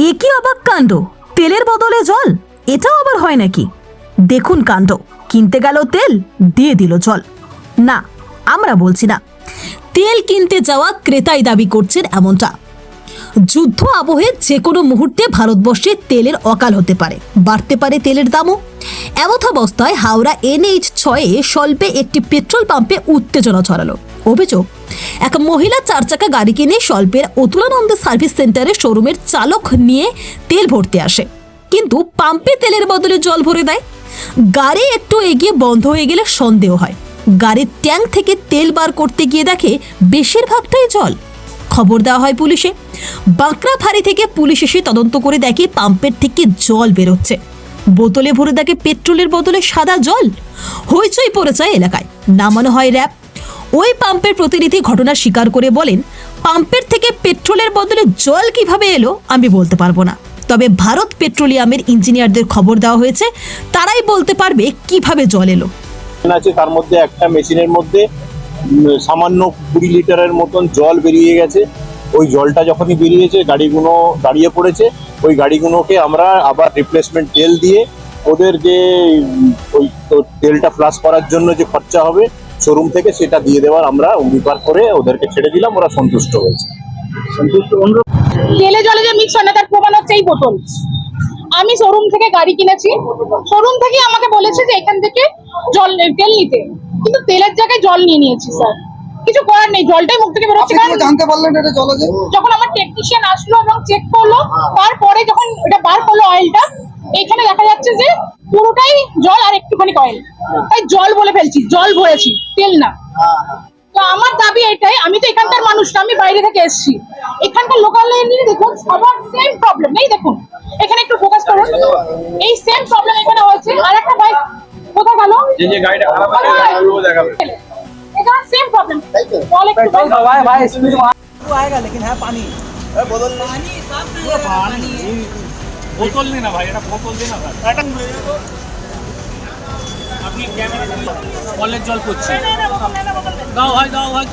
এ কি অবাক কাণ্ড! তেলের বদলে জল, এটাও আবার হয় নাকি? দেখুন কাণ্ড, কিনতে গেল তেল, দিয়ে দিল জল। না, আমরা বলছি না। তেল কিনতে যাওয়া ক্রেতাই দাবি করছেন এমনটা। যুদ্ধ আবহে যে কোনো মুহূর্তে ভারতবর্ষে তেলের অকাল হতে পারে, বাড়তে পারে তেলের দামও। এমতাবস্থায় হাওড়া NH6-এ স্বল্পে একটি পেট্রোল পাম্পে উত্তেজনা ছড়ালো। অভিযোগ, এক মহিলা 4 চাকা গাড়ি কিনে স্বল্পের অতুলানন্দ সার্ভিস সেন্টারে শোরুমের চালক নিয়ে তেল ভরতে আসে, কিন্তু পাম্পে তেলের বদলে জল ভরে দেয়। গাড়ি একটু এগিয়ে বন্ধ হয়ে গেলে সন্দেহ হয়। গাড়ির ট্যাঙ্ক থেকে তেল বার করতে গিয়ে দেখে বেশিরভাগটাই জল। খবর দেওয়া হয় পুলিশে। বাঁকড়া ফাঁড়ি থেকে পুলিশ এসে তদন্ত করে দেখে পাম্পের থেকে জল বেরোচ্ছে। বোতলে ভরে দেখে পেট্রোলের বদলে সাদা জল। হইচই পড়ে যায় এলাকায়। নামানো হয় র্যাব। ওই পাম্পের প্রতিনিধি ঘটনা স্বীকার করে বলেন, পাম্পের থেকে পেট্রোলের বদলে জল কিভাবে এলো আমি বলতে পারবো না, তবে ভারত পেট্রোলিয়ামের ইঞ্জিনিয়ারদের খবর দেওয়া হয়েছে, তারাই বলতে পারবে কিভাবে জল এলো। তার মধ্যে একটা মেশিনের মধ্যে সামান্য 20 লিটারের মতন জল বেরিয়ে গেছে। ওই জলটা যখনই বেরিয়েছে গাড়িগুলো দাঁড়িয়ে পড়েছে। ওই গাড়িগুলোকে আমরা আবার রিপ্লেসমেন্ট তেল দিয়ে ওদের যে ওই তেলটা ফ্লাশ করার জন্য যে খরচা হবে শোরুম থেকে সেটা দিয়ে দেওয়ার আমরা অঙ্গীকার করে ওদেরকে ছেড়ে দিলাম। ওরা সন্তুষ্ট হয়েছে। তেলে জলে যে মিক্স হয় না তার প্রমাণ হচ্ছে এই বোতল। আমি শোরুম থেকে গাড়ি কিনেছি, শোরুম থেকে আমাকে বলেছে যে এখান থেকে জল তেল নিতে, কিন্তু তেলের জায়গায় জল নিয়ে নিয়েছি স্যার। কিছু করার নেই, জলটাই মুখ থেকে বেরোচ্ছে। আপনি জানতে পারলেন এটা জল আছে? যখন আমার টেকনিশিয়ান আসলো এবং চেক করলো, তারপরে যখন এটা বার করলো অয়েলটা, এখানে দেখা যাচ্ছে যে পুরোটাই জল আর একটুখানি অয়েল। তাই জল বলে ফেলছি, জল ভরেছি, তেল না। তো আমার দাবি এটাই, আমি তো এখানকার মানুষ না, আমি বাইরে থেকে এসেছি। এখানকার লোকাল এরিয়া দেখুন সবার সেম প্রবলেম নেই। দেখুন এখানে একটু ফোকাস করুন, এই সেম প্রবলেম এখানে হচ্ছে। আর একটা বাইক কোথায় গেল, যে গাড়িটা খারাপ আছে গাড়িগুলো দেখাবে, এখানে সেম প্রবলেম। জল একটু भाई स्पीड आएगा लेकिन है पानी বদল पानी बोतल लेना भाई, এটা বোতল দেনা ভাই। আপনি ক্যামেরা কলের জল করছে, দাও ভাই দাও ভাই।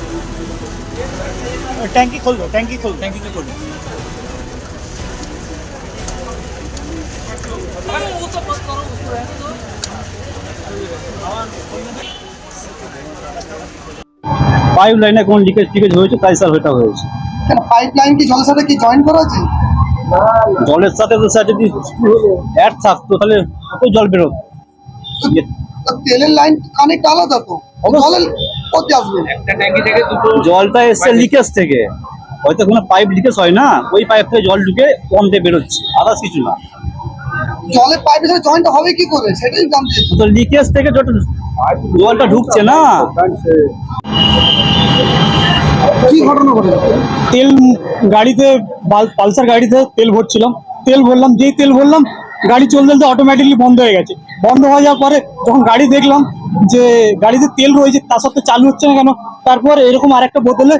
टैंकी खोल दो, टैंकी खोल दो। ট্যাঙ্কিতে করুন। পাইপ লাইনে কোন লিকেজ হয়েছে তাই স্যার ওটা হয়েছে। কেন পাইপ লাইন কি জলের সাথে কি জয়েন করা আছে? জলের সাথে তো স্যার যদি অ্যাড থাকতো তাহলে কত জল বেরোতো। তো তেলের লাইন কানেক্ট আলাদা তো, জলের কোথায় আসবে? একটা ট্যাঙ্কি থেকে দুটো জলটা এসছে লিকেজ থেকে, হয়তো কোনো পাইপ লিকেজ হয় না, ওই পাইপ থেকে জল ঢুকে কম দিয়ে বেরোচ্ছে, আদার্স কিছু না। জলের পাইপের সাথে জয়েন্ট হবে কি করে সেটাই জানতে চাই। তো লিকেজ থেকে জলটা ঢুকছে না। কি ঘটনা ঘটেছে? তেল গাড়িতে পালসার গাড়িতে তেল ভরছিলাম, তেল ভরলাম, যেই তেল ভরলাম গাড়ি চলতে চলতে অটোমেটিকলি বন্ধ হয়ে গেছে। বন্ধ হয়ে যাওয়ার পরে যখন গাড়ি দেখলাম যে গাড়িতে তেল রয়েছে তা সত্ত্বেও চালু হচ্ছে না কেন, তারপর এরকম আরেকটা বোতলে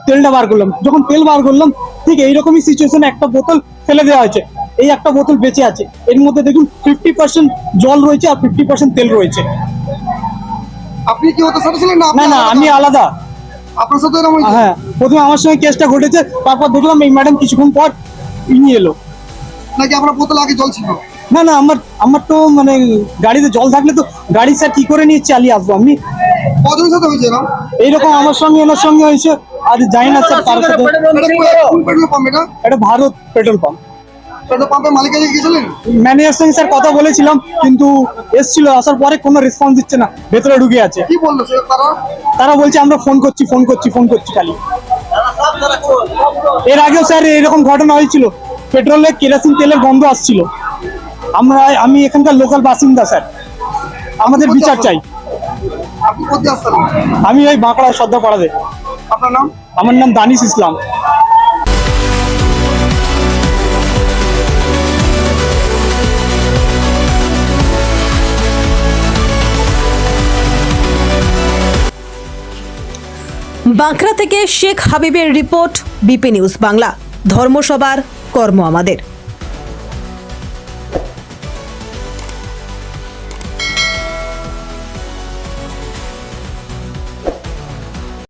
তেলটা বার করলাম। যখন তেল বার করলাম ঠিক এইরকমই সিচুয়েশনে একটা বোতল ফেলে দেওয়া হয়েছে, এই একটা বোতল বেঁচে আছে। এর মধ্যে দেখুন 50% জল রয়েছে আর 50% তেল রয়েছে। আপনি কি হতে সাথে ছিলেন না? না না, আমি আলাদা। আপনার সাথে এরকম হয়েছে? হ্যাঁ, প্রথমে আমার সঙ্গে কেসটা ঘটেছে, তারপর দেখলাম এই ম্যাডাম কিছুক্ষণ পর নিয়ে এলো। নাকি আপনার বোতলে আগে জল ছিল? না না, আমার তো মানে গাড়িতে জল থাকলে তো গাড়ি স্যার কি করে নিয়ে চালিয়ে আসবো আমি। কজনের সাথে হয়েছে এরকম? এইরকম আমার সঙ্গে এনার সঙ্গে হয়েছে, আর জানি না স্যার তার সাথে। কোন পেট্রোল পাম্প এটা? এটা ভারত পেট্রোল পাম্প। পেট্রোল পাম্পের মালিকের কাছে গিয়েছিলেন? ম্যানেজার সঙ্গে স্যার কথা বলেছিলাম, কিন্তু এসছিল, আসার পরে কোনো রেসপন্স দিচ্ছে না, ভেতরে ঢুকে আছে। কি বললো সে তারা? তারা বলছে আমরা ফোন করছি খালি। এর আগেও স্যার এরকম ঘটনা হয়েছিল, পেট্রোলে কেরোসিন তেলের গন্ধ আসছিল। আমি এখানকার লোকাল বাসিন্দা স্যার, আমাদের বিচার চাই। আপনি কোথায় আসতেন? আমি ওই বাঁকড়া সর্দারপাড়াতে। আপনার নাম? আমার নাম দানিশ ইসলাম। বাঁকড়া থেকে শেখ হাবিবের রিপোর্ট, বিপি নিউজ বাংলা। ধর্মসভার কর্ম আমাদের।